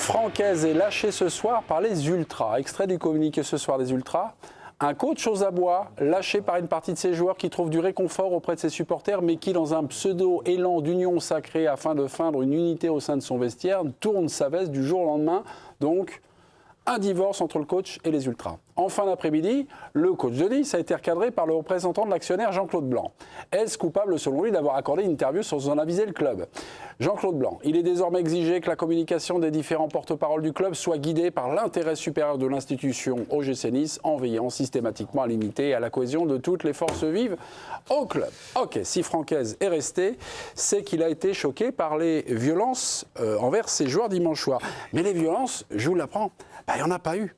Francaise est lâché ce soir par les Ultras. Extrait du communiqué ce soir des Ultras. Un coach aux abois, lâché par une partie de ses joueurs qui trouvent du réconfort auprès de ses supporters, mais qui, dans un pseudo-élan d'union sacrée afin de feindre une unité au sein de son vestiaire, tourne sa veste du jour au lendemain. Donc, un divorce entre le coach et les Ultras. En fin d'après-midi, le coach de Nice a été recadré par le représentant de l'actionnaire Jean-Claude Blanc. Est-ce coupable, selon lui, d'avoir accordé une interview sans en aviser le club? Jean-Claude Blanc, il est désormais exigé que la communication des différents porte-paroles du club soit guidée par l'intérêt supérieur de l'institution OGC Nice, en veillant systématiquement à limiter à la cohésion de toutes les forces vives au club. Ok, si Francaise est resté, c'est qu'il a été choqué par les violences envers ses joueurs dimanche soir. Mais les violences, je vous l'apprends, il n'y en a pas eu.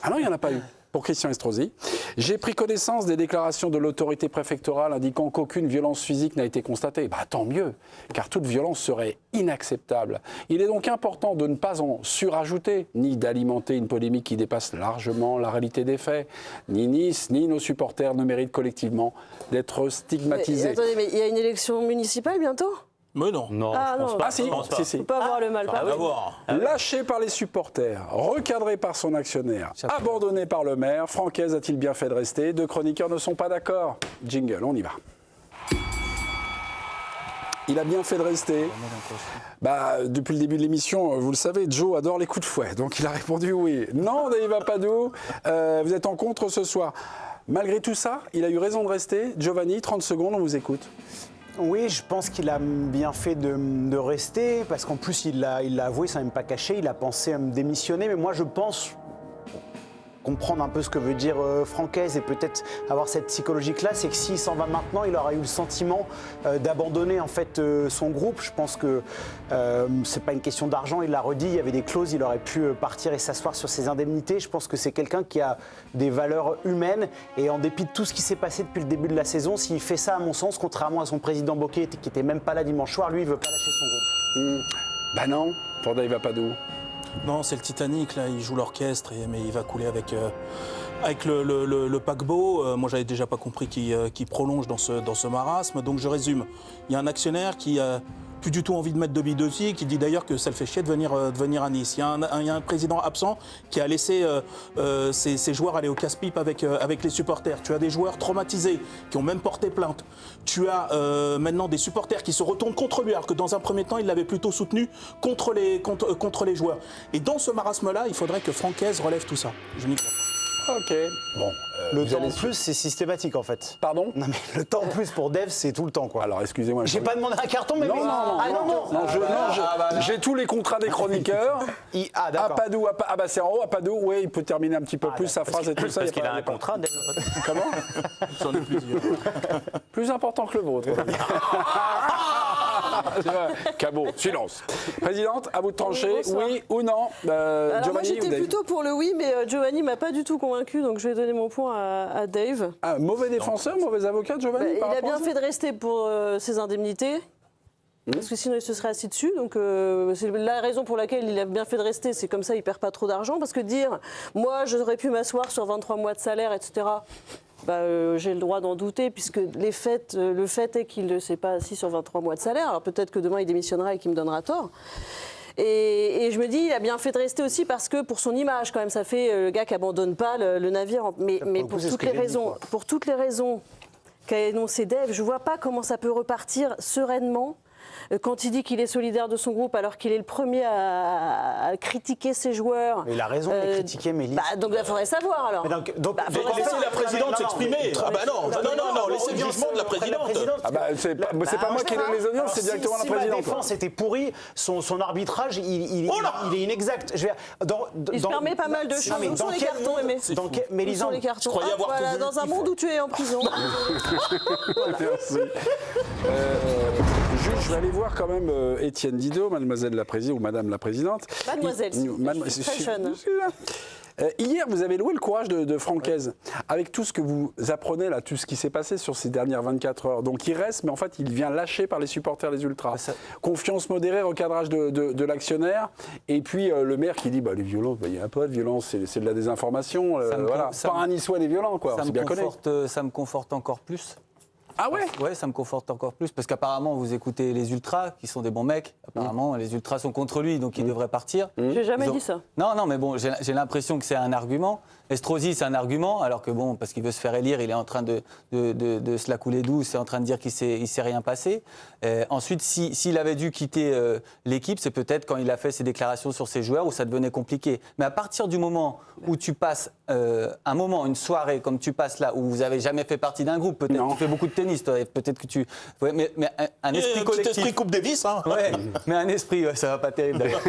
Ah non, il n'y en a pas eu. Pour Christian Estrosi, j'ai pris connaissance des déclarations de l'autorité préfectorale indiquant qu'aucune violence physique n'a été constatée. Tant mieux, car toute violence serait inacceptable. Il est donc important de ne pas en surajouter, ni d'alimenter une polémique qui dépasse largement la réalité des faits. Ni Nice, ni nos supporters ne méritent collectivement d'être stigmatisés. Mais, attendez, mais il y a une élection municipale bientôt ? Mais non. Non, ah, non. Ah si, si. On peut pas avoir le mal. Lâché par les supporters, recadré par son actionnaire, abandonné par le maire, Francaise a-t-il bien fait de rester? Deux chroniqueurs ne sont pas d'accord. Jingle, on y va. Il a bien fait de rester. Depuis le début de l'émission, vous le savez, Joe adore les coups de fouet. Donc il a répondu oui. Non, Dave Apadou, vous êtes en contre ce soir. Malgré tout ça, il a eu raison de rester. Giovanni, 30 secondes, on vous écoute. Oui, je pense qu'il a bien fait de rester, parce qu'en plus, il l'a avoué, ça n'a même pas caché, il a pensé à me démissionner. Mais moi, je pense comprendre un peu ce que veut dire Francaise et peut-être avoir cette psychologie-là, c'est que s'il s'en va maintenant, il aura eu le sentiment d'abandonner en fait son groupe. Je pense que c'est pas une question d'argent, il l'a redit, il y avait des clauses, il aurait pu partir et s'asseoir sur ses indemnités. Je pense que c'est quelqu'un qui a des valeurs humaines et en dépit de tout ce qui s'est passé depuis le début de la saison, s'il fait ça, à mon sens, contrairement à son président Bocquet qui était même pas là dimanche soir, lui, il veut pas lâcher son groupe. Non, pour Dave Apadou. Non, c'est le Titanic, là, il joue l'orchestre, mais il va couler avec le paquebot. Moi, j'avais déjà pas compris qu'il prolonge dans ce marasme. Donc, je résume. Il y a un actionnaire qui a plus du tout envie de mettre de billes dessus, qui dit d'ailleurs que ça le fait chier de venir à Nice. Il y a un président absent qui a laissé ses joueurs aller au casse-pipe avec les supporters. Tu as des joueurs traumatisés qui ont même porté plainte. Tu as maintenant des supporters qui se retournent contre lui, alors que dans un premier temps, il l'avait plutôt soutenu contre les joueurs. Et dans ce marasme-là, il faudrait que Francaise relève tout ça. Je n'y crois pas. Ok. Bon. Le temps en plus, c'est systématique en fait. Pardon? Non mais le temps en plus pour Dev, c'est tout le temps quoi. Alors excusez-moi. J'ai pas demandé un carton, mais non. J'ai tous les contrats des chroniqueurs. Apadou, c'est en haut. Apadou, oui, il peut terminer un petit peu plus sa phrase et tout ça. Parce qu'il a un contrat. Comment? J'en ai plusieurs. Plus important que le vôtre. Cabot, silence. Présidente, à vous de trancher, oui ou non? Alors Giovanni, moi j'étais plutôt pour le oui, mais Giovanni m'a pas du tout convaincu, donc je vais donner mon point à Dave. Ah, mauvais défenseur, mauvais avocat, Giovanni? Il a bien fait de rester pour ses indemnités. Parce que sinon il se serait assis dessus, donc c'est la raison pour laquelle il a bien fait de rester, c'est comme ça il perd pas trop d'argent, parce que dire moi j'aurais pu m'asseoir sur 23 mois de salaire, etc., j'ai le droit d'en douter, puisque le fait est qu'il ne s'est pas assis sur 23 mois de salaire, alors peut-être que demain il démissionnera et qu'il me donnera tort. Et je me dis, il a bien fait de rester aussi parce que pour son image, quand même, ça fait le gars qui abandonne pas le navire. Mais pour toutes les raisons qu'a énoncé Dave, je vois pas comment ça peut repartir sereinement. Quand il dit qu'il est solidaire de son groupe alors qu'il est le premier à critiquer ses joueurs. Mais il a raison de les critiquer, Mélisse. Donc il faudrait savoir alors. Laissez la présidente s'exprimer. Non, laissez le jugement de la présidente. C'est pas moi qui donne les audiences, c'est directement la présidente. Si ma défense était pourrie, son arbitrage, il est inexact. Il se permet pas mal de choses. Où sont les cartons, Aimé? Où sont les cartons? Dans un monde où tu es en prison. Merci. Je vais aller voir quand même Étienne Didot, mademoiselle la présidente, ou madame la présidente. Mademoiselle, très jeune. Hier, vous avez loué le courage de Francaise, avec tout ce que vous apprenez là, tout ce qui s'est passé sur ces dernières 24 heures. Donc il reste, mais en fait il vient lâché par les supporters des Ultras. Confiance modérée, recadrage de l'actionnaire, et puis le maire qui dit les violences, il n'y a pas de violence, c'est de la désinformation. Pas un niçois des violents, quoi. Ça me conforte encore plus. Ah ouais? Ouais, ça me conforte encore plus, parce qu'apparemment, vous écoutez les ultras, qui sont des bons mecs. Apparemment, les ultras sont contre lui, donc il devrait partir. J'ai jamais dit ça. Non, mais bon, j'ai l'impression que c'est un argument. Estrosi, c'est un argument, alors que bon, parce qu'il veut se faire élire, il est en train de se la couler douce, c'est en train de dire qu'il s'est rien passé. Ensuite, s'il avait dû quitter l'équipe, c'est peut-être quand il a fait ses déclarations sur ses joueurs où ça devenait compliqué. Mais à partir du moment où tu passes un moment, une soirée comme tu passes là, où vous n'avez jamais fait partie d'un groupe, peut-être que tu fais beaucoup de tennis, toi, peut-être que tu... Ouais, mais un esprit collectif... Petit esprit Coupe Davis, hein. Ouais, mais un esprit, ça va pas terrible d'ailleurs.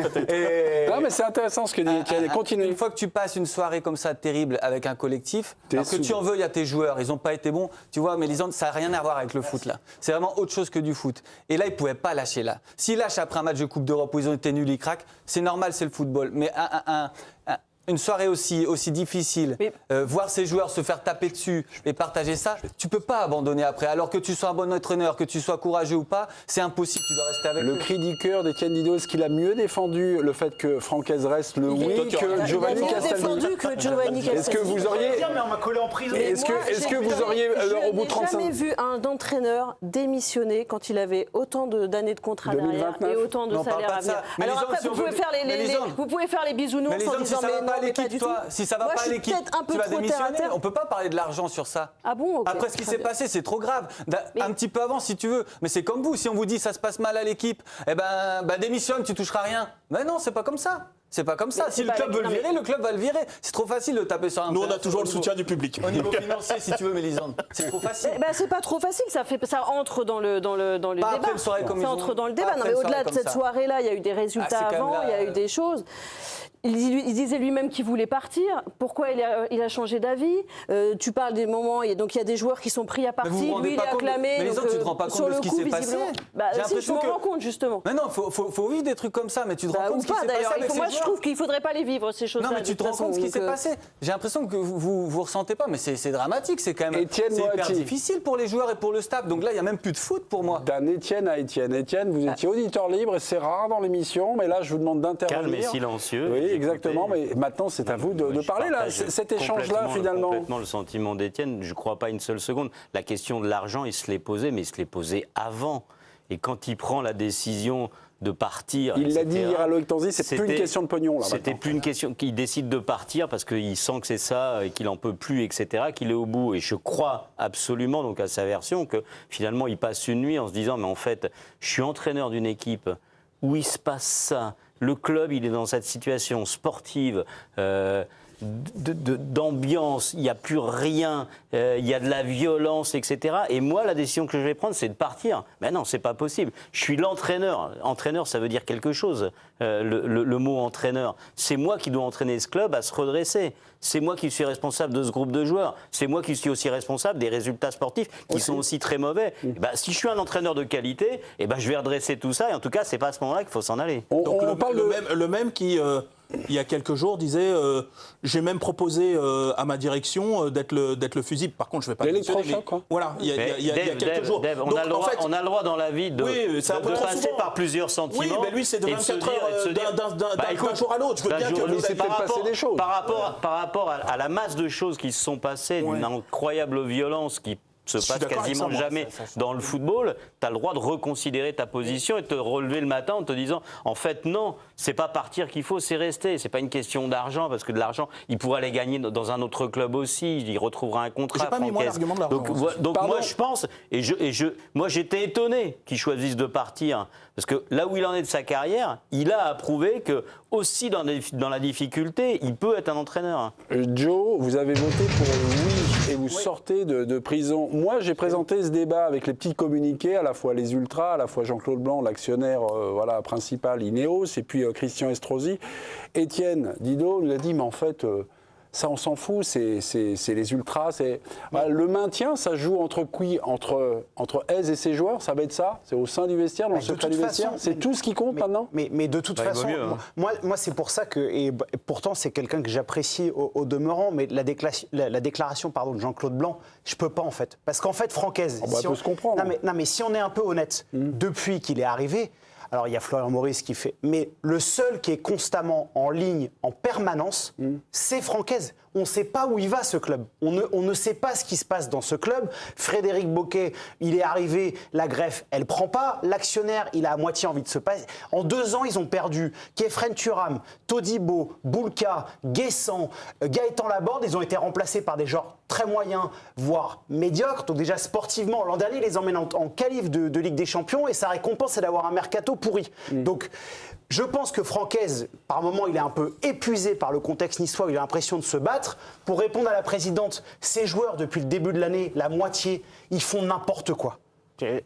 Non, mais c'est intéressant ce que dit Étienne. Continue. Une fois que tu passes une soirée comme ça terrible avec un collectif, alors que tu en veuilles à tes joueurs, ils n'ont pas été bons, tu vois, Mélisande, ça n'a rien à voir avec le foot là. C'est vraiment autre chose que du foot. Et là, il ne pouvait pas lâcher là. S'il lâche après un match de Coupe d'Europe où ils ont été nuls, ils craquent, c'est normal, c'est le football. Mais une soirée aussi difficile, voir ses joueurs se faire taper dessus et partager ça, tu peux pas abandonner après. Alors que tu sois un bon entraîneur, que tu sois courageux ou pas, c'est impossible, tu dois rester avec Le eux. cri du cœur d'Étienne Didot, est-ce qu'il a mieux défendu le fait que Francaise reste le oui que Giovanni Il a Castaldi? défendu que Giovanni Castaldi. Est-ce que vous auriez... Mais on m'a collé en prison. Est-ce que vous auriez, au bout de 35... Je n'ai jamais vu un entraîneur démissionner quand il avait autant d'années de contrat derrière 2029. et autant de Mais on parle salaire pas à de ça. venir. Mais Alors Lisande, après, si on vous pouvez veut- faire Mais Lisande- vous pouvez faire les bisounours Mais les en hommes, si disant ça va mais pas à non, mais pas l'équipe, du toi, tout. si ça va Moi, pas je à suis l'équipe, peut-être un peu tu vas trop terre à démissionner. terre. On peut pas parler de l'argent sur ça. Ah bon, ok, Après ce qui très s'est bien. passé, c'est trop grave. Un petit peu avant, si tu veux. Mais c'est comme vous, si on vous dit ça se passe mal à l'équipe, eh ben démissionne, tu toucheras rien. Mais non, c'est pas comme ça. C'est pas comme ça. Mais Si c'est le pas club la- veut le non, mais- virer, le club va le virer. C'est trop facile de taper sur un. Nous, on a toujours le soutien du public. Au niveau financier, si tu veux, Mélisande. C'est trop facile. Eh ben, c'est pas trop facile, ça entre dans le Pas débat. après une soirée comme ils Ça ont- entre dans le pas débat. après Non, mais une au-delà soirée de comme cette ça. soirée-là, il y a eu des résultats c'est quand même avant, là, il y a eu des choses. Il disait lui-même qu'il voulait partir. Pourquoi il a changé d'avis? Tu parles des moments, et donc il y a des joueurs qui sont pris à Mais vous vous partie. rendez Lui, il pas est compte de- acclamé. Mais les donc, autres, tu te rends pas sur compte de le ce qui coup, s'est passé. visiblement- Bah, J'ai si, je l'impression me que- rends compte, justement. Mais non, faut vivre des trucs comme ça, mais tu te rends Bah, compte ou de ce qui pas s'est passé d'ailleurs. avec ces Moi, je joueurs. trouve qu'il ne faudrait pas les vivre, ces choses-là. Non, mais tu te rends compte de ce qui s'est passé. J'ai l'impression que vous ressentez pas, mais c'est dramatique, c'est quand même Étienne c'est hyper Moati. difficile pour les joueurs et pour le staff. Donc là, il n'y a même plus de foot pour moi. D'un Étienne à Étienne. Étienne, vous étiez auditeur libre et c'est rare dans l'émission, mais là, je vous demande d'intervenir. Calme et silencieux. Oui, Écoutez. exactement, mais maintenant, c'est à vous de parler, là. Cet échange-là, finalement. Complètement le sentiment d'Étienne. Je ne crois pas une seule seconde. La question de l'argent, il se l'est posée, mais il se l'est posée avant. Et quand il prend la décision de partir, Il l'a dit etc., hier à Loïc Tanzi, c'est plus une c'était- question de pognon, là, C'était maintenant. plus une question qu'il décide de partir parce qu'il sent que c'est ça et qu'il en peut plus, etc., qu'il est au bout. Et je crois absolument donc à sa version que finalement il passe une nuit en se disant mais en fait je suis entraîneur d'une équipe où il se passe ça. Le club il est dans cette situation sportive. D'ambiance, il n'y a plus rien, il y a de la violence, etc. Et moi, la décision que je vais prendre, c'est de partir. Mais non, c'est pas possible. Je suis l'entraîneur. Entraîneur, ça veut dire quelque chose, le mot entraîneur. C'est moi qui dois entraîner ce club à se redresser. C'est moi qui suis responsable de ce groupe de joueurs. C'est moi qui suis aussi responsable des résultats sportifs qui sont aussi très mauvais. Et ben, si je suis un entraîneur de qualité, et ben, je vais redresser tout ça. Et en tout cas, c'est pas à ce moment-là qu'il faut s'en aller. Donc On parle de... le même qui, il y a quelques jours, disait j'ai même proposé à ma direction d'être le fusible. Par contre, je ne vais pas L'électrochoc, démissionner, mais quoi. Voilà, il y a quelques jours. Dave, on, Donc, a le droit, en fait, on a le droit dans la vie de, Oui, c'est un peu de trop passer souvent. par plusieurs sentiments. Oui, mais lui, c'est de et se 24 dire- et de se dire- heures d'un écoute, jour à l'autre. Je veux d'un bien jour- que mais vous c'est ayez fait par passer rapport- des choses. Par rapport à la masse de choses qui se sont passées, d'une incroyable violence qui se suis passe d'accord avec quasiment ça, moi. jamais dans le football, tu as le droit de reconsidérer ta position et de te relever le matin en te disant en fait non, c'est pas partir qu'il faut, c'est rester. C'est pas une question d'argent parce que de l'argent, il pourra aller gagner dans un autre club aussi, il retrouvera un contrat. J'ai pas mis, moi, Francaise. l'argument de l'argent, Donc, hein. donc Pardon. moi je pense moi j'étais étonné qu'il choisisse de partir parce que là où il en est de sa carrière, il a approuvé que aussi dans la difficulté, il peut être un entraîneur. Joe, vous avez voté pour oui et vous sortez de prison. Moi, j'ai présenté ce débat avec les petits communiqués, à la fois les ultras, à la fois Jean-Claude Blanc, l'actionnaire principal Ineos, et puis Christian Estrosi. Étienne Didot nous a dit, mais en fait, ça, on s'en fout, c'est les ultras. Le maintien, ça joue entre qui? Entre Hez et ses joueurs, ça va être ça? C'est au sein du vestiaire, dans le secret du vestiaire? C'est tout ce qui compte maintenant? Mais de toute Bah, il vaut façon, mieux, hein. moi c'est pour ça que, et pourtant c'est quelqu'un que j'apprécie au demeurant, mais la déclaration de Jean-Claude Blanc, je peux pas en fait. Parce qu'en fait, Francaise, Oh, bah, peut se comprendre. Non, mais si on est un peu honnête, depuis qu'il est arrivé, alors il y a Florian Maurice qui fait, mais le seul qui est constamment en ligne, en permanence, c'est Francaise. on ne sait pas où il va ce club. On ne sait pas ce qui se passe dans ce club. Frédéric Boquet, il est arrivé, la greffe, elle ne prend pas. L'actionnaire, il a à moitié envie de se passer. En 2 ans, ils ont perdu Kefren Turam, Todibo, Boulka, Guessant, Gaëtan Laborde. Ils ont été remplacés par des joueurs très moyens, voire médiocres. Donc déjà sportivement, l'an dernier, ils les emmènent en qualif de Ligue des Champions et sa récompense, c'est d'avoir un mercato pourri. Donc je pense que Francaise, par moment, il est un peu épuisé par le contexte niçois, il a l'impression de se battre. Pour répondre à la présidente, ces joueurs, depuis le début de l'année, la moitié, ils font n'importe quoi.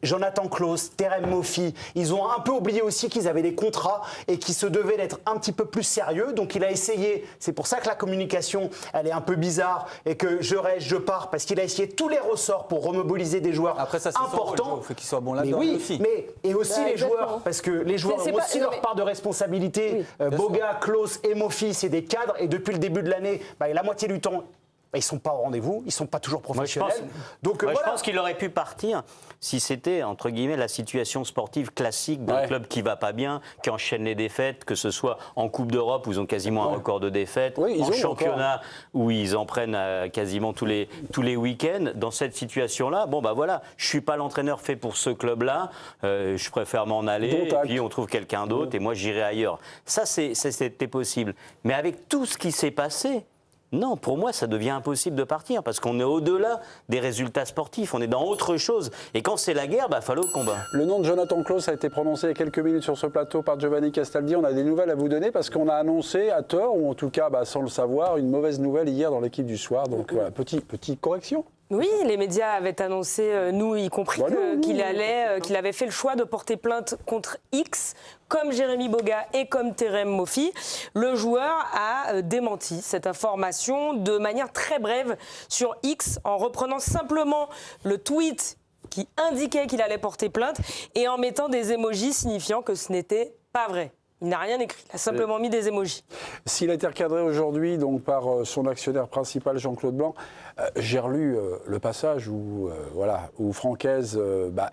Jonathan Klaus, Terem Moffi, ils ont un peu oublié aussi qu'ils avaient des contrats et qu'ils se devaient d'être un petit peu plus sérieux. Donc il a essayé, c'est pour ça que la communication, elle est un peu bizarre et que je reste, je pars, parce qu'il a essayé tous les ressorts pour remobiliser des joueurs Après, ça, c'est importants. Il faut qu'ils soient bons Mais là-dedans oui, aussi. et aussi les joueurs, parce que les joueurs c'est ont pas- aussi non, leur mais- part de responsabilité. Boga, Klaus et Moffi, c'est des cadres et depuis le début de l'année, la moitié du temps, ils ne sont pas au rendez-vous, ils ne sont pas toujours professionnels. Je pense qu'il aurait pu partir si c'était, entre guillemets, la situation sportive classique d'un club qui ne va pas bien, qui enchaîne les défaites, que ce soit en Coupe d'Europe où ils ont quasiment un record de défaites, en championnat où ils en prennent quasiment tous les week-ends. Dans cette situation-là, je ne suis pas l'entraîneur fait pour ce club-là, je préfère m'en aller et puis on trouve quelqu'un d'autre et moi j'irai ailleurs. Ça, c'était possible. Mais avec tout ce qui s'est passé, non, pour moi, ça devient impossible de partir parce qu'on est au-delà des résultats sportifs. On est dans autre chose. Et quand c'est la guerre, il faut aller au combat. Le nom de Jonathan Klaus a été prononcé il y a quelques minutes sur ce plateau par Giovanni Castaldi. On a des nouvelles à vous donner parce qu'on a annoncé à tort, ou en tout cas sans le savoir, une mauvaise nouvelle hier dans l'équipe du soir. Donc voilà, petite correction. Oui, les médias avaient annoncé, nous y compris, qu'il avait fait le choix de porter plainte contre X, comme Jérémy Boga et comme Terem Moffi. Le joueur a démenti cette information de manière très brève sur X, en reprenant simplement le tweet qui indiquait qu'il allait porter plainte et en mettant des émojis signifiant que ce n'était pas vrai. Il n'a rien écrit, il a simplement mis des émojis. S'il a été recadré aujourd'hui donc, par son actionnaire principal, Jean-Claude Blanc, j'ai relu le passage où Francaise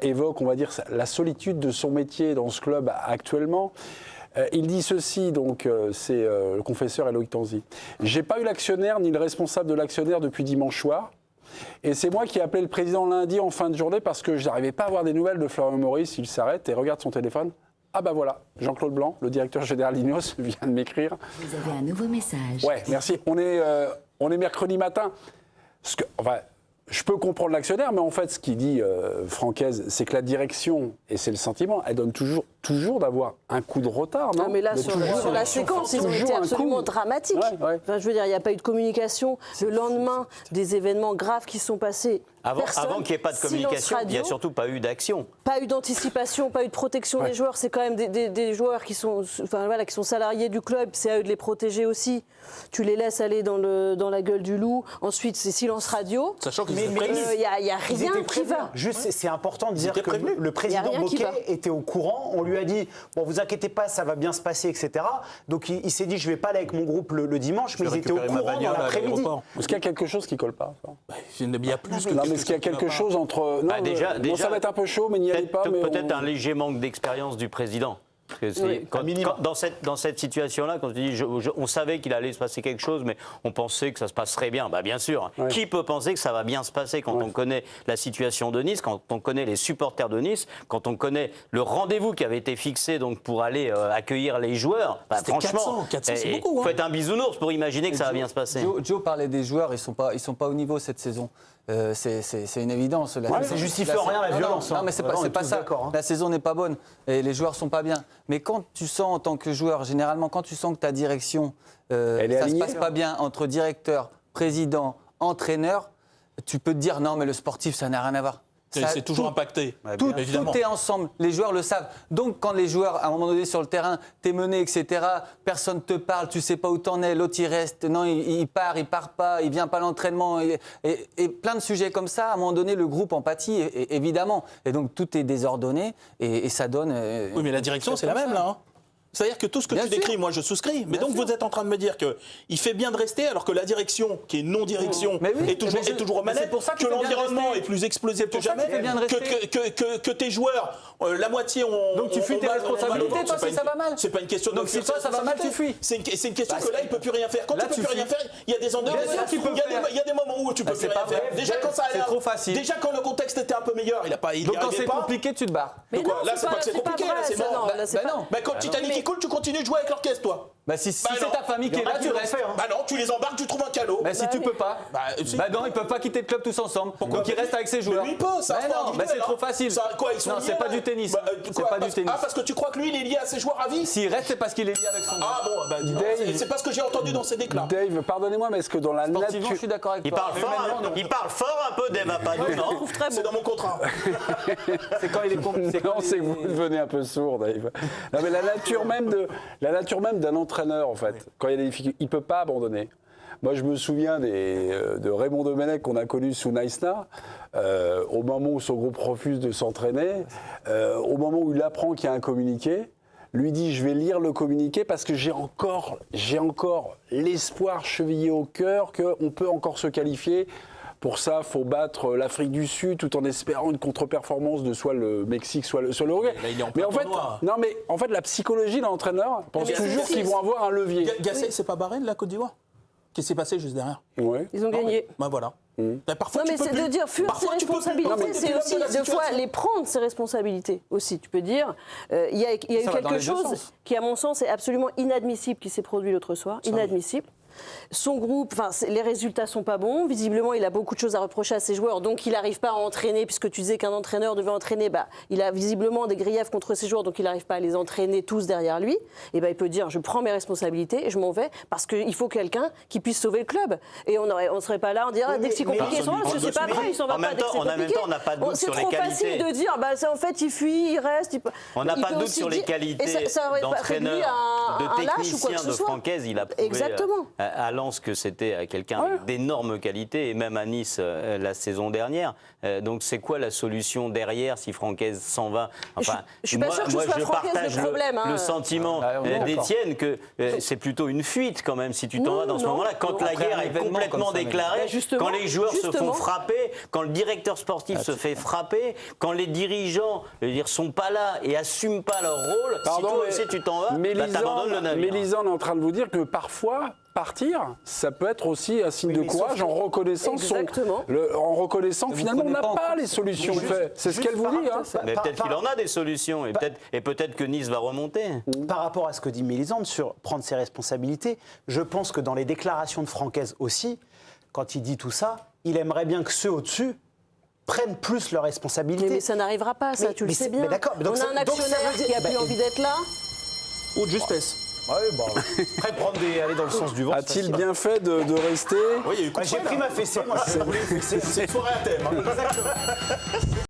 évoque, on va dire, la solitude de son métier dans ce club actuellement. Il dit ceci, donc c'est le confesseur Eloïc Tanzi. « J'ai pas eu l'actionnaire ni le responsable de l'actionnaire depuis dimanche soir. Et c'est moi qui ai appelé le président lundi en fin de journée parce que je n'arrivais pas à avoir des nouvelles de Florian Maurice. Il s'arrête et regarde son téléphone. Ah bah voilà, Jean-Claude Blanc, le directeur général d'Ineos, vient de m'écrire. Vous avez un nouveau message. Ouais, merci. On est mercredi matin. Je peux comprendre l'actionnaire, mais en fait, ce qu'il dit Francaise, c'est que la direction, et c'est le sentiment, elle donne toujours d'avoir un coup de retard, non? Non, mais là, sur la séquence, ils ont été absolument dramatiques. Ouais. Enfin, je veux dire, il n'y a pas eu de communication. Le lendemain des événements graves qui sont passés, Avant qu'il n'y ait pas de communication, il n'y a surtout pas eu d'action. Pas eu d'anticipation, pas eu de protection des joueurs. C'est quand même des joueurs qui sont salariés du club. C'est à eux de les protéger aussi. Tu les laisses aller dans la gueule du loup. Ensuite, c'est silence radio. Sachant qu'ils étaient Il prévenus. n'y a rien qui va. Juste, c'est important de dire que le président Boquet était au courant. On lui a dit, bon, vous inquiétez pas, ça va bien se passer, etc. Donc il s'est dit, je vais pas aller avec mon groupe le dimanche, mais ils étaient au courant dans l'après-midi. Est-ce qu'il y a quelque chose qui colle pas? Il y a plus que Non, mais est-ce qu'il y a quelque chose entre... Non, déjà, ça va être un peu chaud, mais n'y allez pas. Peut-être un léger manque d'expérience du président. Parce que dans cette situation-là, quand tu dis on savait qu'il allait se passer quelque chose, mais on pensait que ça se passerait bien. Bien sûr. Ouais. Qui peut penser que ça va bien se passer quand on connaît la situation de Nice, quand on connaît les supporters de Nice, quand on connaît le rendez-vous qui avait été fixé donc, pour aller accueillir les joueurs? Franchement, 400 c'est beaucoup. Il faut être un bisounours pour imaginer que ça va bien se passer. Joe parlait des joueurs, ils sont pas au niveau cette saison. C'est une évidence. Ça justifie en rien la violence. Non, mais c'est pas ça. La saison n'est pas bonne et les joueurs sont pas bien. Mais quand tu sens en tant que joueur, généralement, quand tu sens que ta direction, ça se passe pas bien entre directeur, président, entraîneur, tu peux te dire non, mais le sportif, ça n'a rien à voir. C'est toujours impacté. Tout est ensemble, les joueurs le savent. Donc quand les joueurs, à un moment donné sur le terrain, t'es mené, etc., personne ne te parle, tu sais pas où t'en es, l'autre il reste, non, il part pas, il vient pas à l'entraînement, et plein de sujets comme ça, à un moment donné, le groupe en pâtit, évidemment. Et donc tout est désordonné, et ça donne... Oui, mais la direction, c'est la même, là. C'est-à-dire que tout ce que Bien tu sûr. décris, moi je souscris. Mais Bien donc sûr. vous êtes en train de me dire qu'il fait bien de rester alors que la direction, qui est non-direction, Mais oui, est toujours aux mais c'est manettes, pour ça qu'il que fait bien de l'environnement rester. est plus explosif que pour ça jamais, qu'il fait bien de rester. que tes joueurs, la moitié ont. Donc tu fuis tes responsabilités, toi, si ça va mal. C'est pas une question de. Donc si fuir toi, ses ça va mal, tu responsabilités. fuis. C'est une question que là, il peut plus rien faire. Quand Là, tu peux tu plus rien fuis. faire, il y a des endroits. Bien sûr qu'il peut faire. Il y a des moments où tu peux Bah, plus c'est rien pas faire. vrai. Déjà quand ça C'est trop facile. Déjà quand le contexte était un peu meilleur, il n'y Donc quand arrivait c'est pas. compliqué, tu te barres. Mais Donc, non, là, c'est pas que c'est compliqué, vrai, là, c'est ça, mort. non, là, c'est pas- non. Bah quand Titanic il coule, tu continues de jouer avec l'orchestre, toi. Bah si Bah c'est non. ta famille qui est là, tu restes. Bah non, tu les embarques, tu trouves un calot. Bah si tu peux pas. Bah, si. Bah non, ils peuvent pas quitter le club tous ensemble. Donc ils restent avec ses joueurs. Mais lui, il peut, c'est un Bah sport non, bah individuel, c'est trop hein. facile. Ça, quoi, ils sont Non, liés, c'est pas là du tennis. Bah, C'est quoi, pas du parce- tennis. Ah, parce que tu crois que lui, il est lié à ses joueurs à vie. S'il reste, c'est parce qu'il est lié avec son Ah bon, bah dis donc, c'est pas ce que j'ai entendu dans ces déclats. Dave, pardonnez-moi, mais est-ce que dans la Sportivement, je nature. suis d'accord avec Il toi. parle fort, il parle fort un peu Dave Apadou, non? C'est dans mon contrat. C'est quand il est compliqué. Non, c'est que vous devenez un peu sourd, Dave. Non, mais la nature même d'un entraîneur, en fait, quand il y a des difficultés, il ne peut pas abandonner. Moi, je me souviens de Raymond Domenech qu'on a connu sous Neissner, au moment où son groupe refuse de s'entraîner, au moment où il apprend qu'il y a un communiqué, lui dit « je vais lire le communiqué parce que j'ai encore l'espoir chevillé au cœur qu'on peut encore se qualifier ». Pour ça, il faut battre l'Afrique du Sud tout en espérant une contre-performance de soit le Mexique, soit le Uruguay. Là, il est en Mais plein en fait, tournoi. non, mais en fait, la psychologie de l'entraîneur pense Mais toujours c'est- qu'ils vont avoir un levier. Gasset, c'est pas Bahreïn, la Côte d'Ivoire? Qu'est-ce qui s'est passé juste derrière? Ouais. Ils ont gagné. Bah voilà. Bah, parfois, Non, mais tu peux c'est de plus. dire fuir ses Parfois, tu peux plus. responsabilités, Parfois, t'es c'est plus aussi l'homme de la deux fois situation. les prendre ses responsabilités aussi. Tu peux dire, il y a eu Ça va dans quelque les deux chose sens. qui, à mon sens, est absolument inadmissible qui s'est produit l'autre soir. Inadmissible. Son groupe, les résultats sont pas bons. Visiblement, il a beaucoup de choses à reprocher à ses joueurs, donc il n'arrive pas à entraîner, puisque tu disais qu'un entraîneur devait entraîner. Bah, il a visiblement des griefs contre ses joueurs, donc il n'arrive pas à les entraîner tous derrière lui. Et ben, il peut dire, je prends mes responsabilités et je m'en vais, parce qu'il faut quelqu'un qui puisse sauver le club. Et on ne serait pas là en disant, dès que c'est compliqué, ils sont là, parce que c'est pas vrai, ils s'en vont en pas même dès que temps, c'est en même compliqué. temps, on n'a pas de doute C'est sur les trop qualités. facile de dire, bah, ça, en fait, il fuit, il reste. On n'a il pas peut de doute aussi sur les dire- qualités et ça aurait pas fait de lui d'entraîneur, un de lâche ou quoi que technicien ce de soit. Francaise. Il a prouvé Exactement. à Lens que c'était quelqu'un avec d'énormes qualités, et même à Nice la saison dernière. Donc c'est quoi la solution derrière si Francaise s'en va? Enfin, je suis pas sûre que ce soit je Francaise partage le problème, hein. le sentiment on est d'accord. d'Étienne que c'est plutôt une fuite quand même si tu t'en Non, vas dans ce non. moment-là. Quand la Après guerre un est événement complètement comme ça, mais- déclarée, Bah, justement, quand les joueurs se font justement. frapper, quand le directeur sportif se fait frapper, quand les dirigeants, je veux dire, sont pas là et assument pas leur rôle, si toi aussi tu t'en vas, bah, t'abandonnes le navire. Mélisande est en train de vous dire que parfois, partir, ça peut être aussi un signe de courage en reconnaissant, Exactement. en reconnaissant que Vous finalement on n'a prenez pas pas en les solutions. C'est ce qu'elle vous dit. Hein. Mais peut-être qu'il en a des solutions et peut-être que Nice va remonter. Par rapport à ce que dit Mélisande sur prendre ses responsabilités, je pense que dans les déclarations de Francaise aussi, quand il dit tout ça, il aimerait bien que ceux au-dessus prennent plus leurs responsabilités. Mais ça n'arrivera pas, ça, tu le sais bien. mais d'accord, mais donc on a ça- un donc ça actionnaire veut dire- qui a plus bah, envie d'être là. Ou de justesse. Après, aller dans le sens du vent. A-t-il bien fait de rester Oui, il y a eu coup de J'ai poing, pris là. ma fessée, moi. C'est une soirée à thème. hein.